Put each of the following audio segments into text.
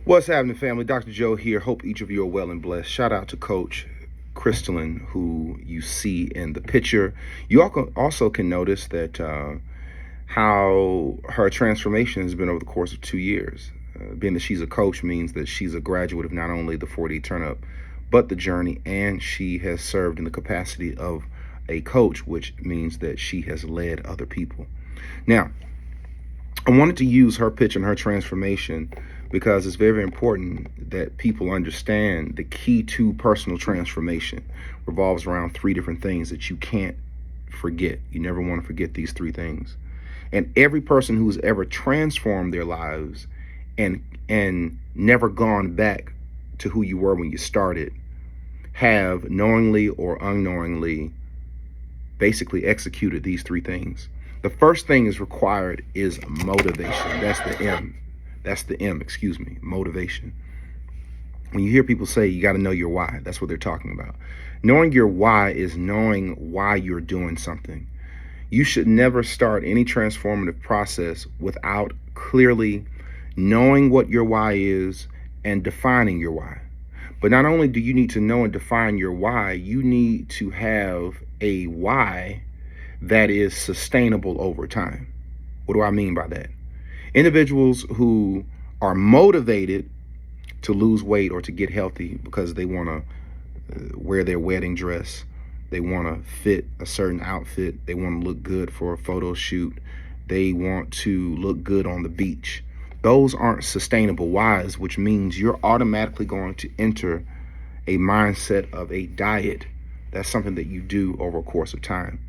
What's happening, family? Dr. Joe here. Hope each of you are well and blessed. Shout out to Coach Christellyn, who you see in the picture. You also can notice that how her transformation has been over the course of 2 years. Being that she's a coach means that she's a graduate of not only the 4D Turn-Up, but the journey, and she has served in the capacity of a coach, which means that she has led other people. Now, I wanted to use her pitch and her transformation because it's very, very important that people understand the key to personal transformation revolves around three different things that you can't forget. You never want to forget these three things. And every person who's ever transformed their lives and never gone back to who you were when you started have knowingly or unknowingly basically executed these three things. The first thing is required is motivation. That's the M. Motivation. When you hear people say you got to know your why, that's what they're talking about. Knowing your why is knowing why you're doing something. You should never start any transformative process without clearly knowing what your why is and defining your why. But not only do you need to know and define your why, you need to have a why that is sustainable over time. What do I mean by that? Individuals who are motivated to lose weight or to get healthy because they want to wear their wedding dress, they want to fit a certain outfit, they want to look good for a photo shoot, they want to look good on the beach. Those aren't sustainable whys, which means you're automatically going to enter a mindset of a diet. That's something that you do over a course of time.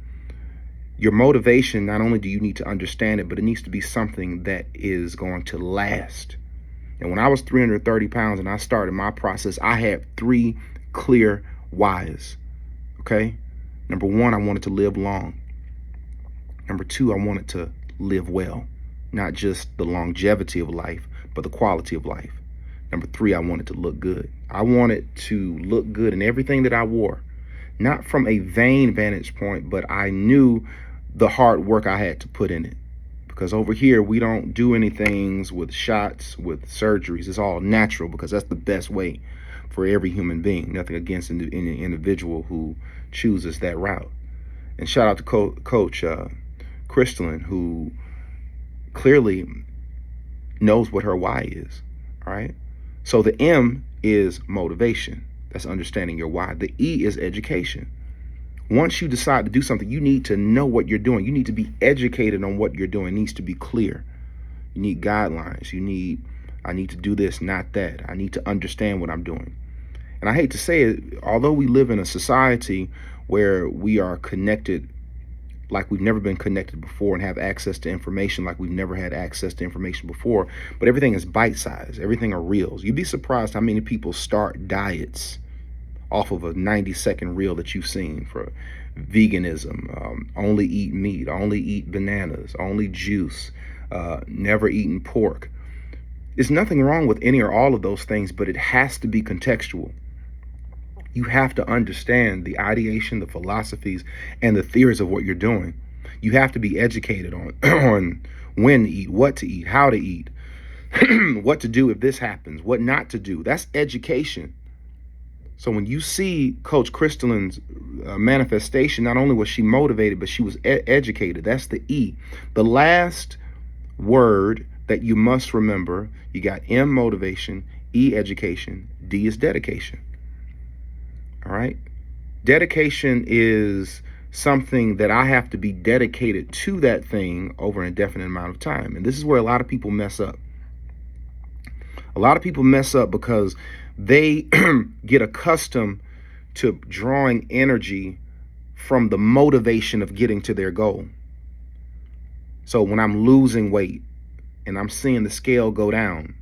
Your motivation, not only do you need to understand it, but it needs to be something that is going to last. And when I was 330 pounds and I started my process, I had three clear whys. Okay? Number one, I wanted to live long. Number two, I wanted to live well. Not just the longevity of life, but the quality of life. Number three, I wanted to look good. I wanted to look good in everything that I wore. Not from a vain vantage point, but I knew the hard work I had to put in it. Because over here, we don't do anything with shots, with surgeries. It's all natural because that's the best way for every human being. Nothing against any individual who chooses that route. And shout out to Coach Christellyn, who clearly knows what her why is. All right. So the M is motivation. That's understanding your why. The E is education. Once you decide to do something, you need to know what you're doing. You need to be educated on what you're doing. It needs to be clear. You need guidelines. I need to do this, not that. I need to understand what I'm doing. And I hate to say it, although we live in a society where we are connected like we've never been connected before and have access to information like we've never had access to information before, but everything is bite-sized. Everything are reels. You'd be surprised how many people start diets off of a 90-second reel that you've seen for veganism, only eat meat, only eat bananas, only juice, never eaten pork. There's nothing wrong with any or all of those things, but it has to be contextual. You have to understand the ideation, the philosophies, and the theories of what you're doing. You have to be educated on, on when to eat, what to eat, how to eat, what to do if this happens, what not to do. That's education. So when you see Coach Christellyn's manifestation, not only was she motivated, but she was educated. That's the E. The last word that you must remember, you got M, motivation, E, education, D is dedication. All right? Dedication is something that I have to be dedicated to that thing over an indefinite amount of time. And this is where a lot of people mess up. A lot of people mess up because they get accustomed to drawing energy from the motivation of getting to their goal. So when I'm losing weight and I'm seeing the scale go down,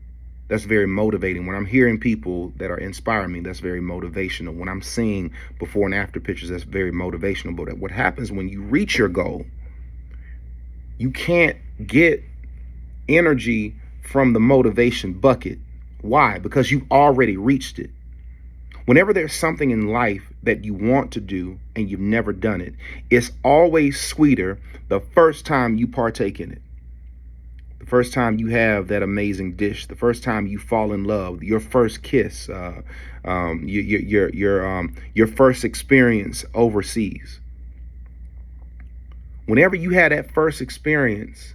that's very motivating. When I'm hearing people that are inspiring me, that's very motivational. When I'm seeing before and after pictures, that's very motivational. But what happens when you reach your goal, you can't get energy from the motivation bucket. Why? Because you've already reached it. Whenever there's something in life that you want to do and you've never done it, it's always sweeter the first time you partake in it. the first time you have that amazing dish, the first time you fall in love, your first kiss, your first experience overseas. Whenever you had that first experience,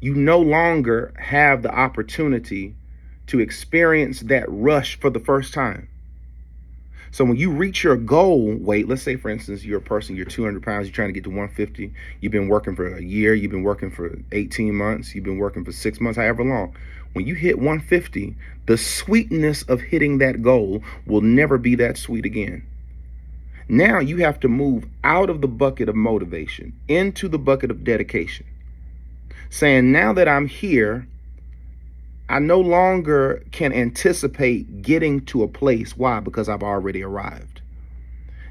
you no longer have the opportunity to experience that rush for the first time. So when you reach your goal weight, let's say, for instance, you're a person, you're 200 pounds, you're trying to get to 150. You've been working for a year. You've been working for 18 months. You've been working for 6 months, however long. When you hit 150, the sweetness of hitting that goal will never be that sweet again. Now you have to move out of the bucket of motivation into the bucket of dedication. Saying, now that I'm here, I no longer can anticipate getting to a place. Why? Because I've already arrived.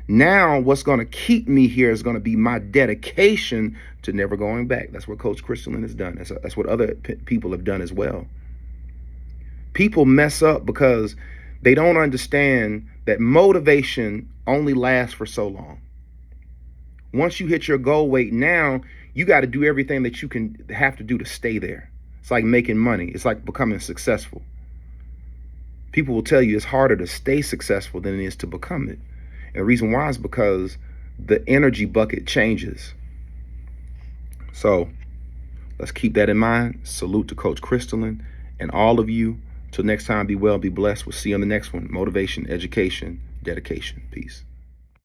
Now what's going to keep me here is going to be my dedication to never going back. That's what Coach Christellyn has done. That's what other people have done as well. People mess up because they don't understand that motivation only lasts for so long. Once you hit your goal weight, now you got to do everything that you can have to do to stay there. It's like making money. It's like becoming successful. People will tell you it's harder to stay successful than it is to become it. And the reason why is because the energy bucket changes. So let's keep that in mind. Salute to Coach Christellyn and all of you. Till next time, be well, be blessed. We'll see you on the next one. Motivation, education, dedication. Peace.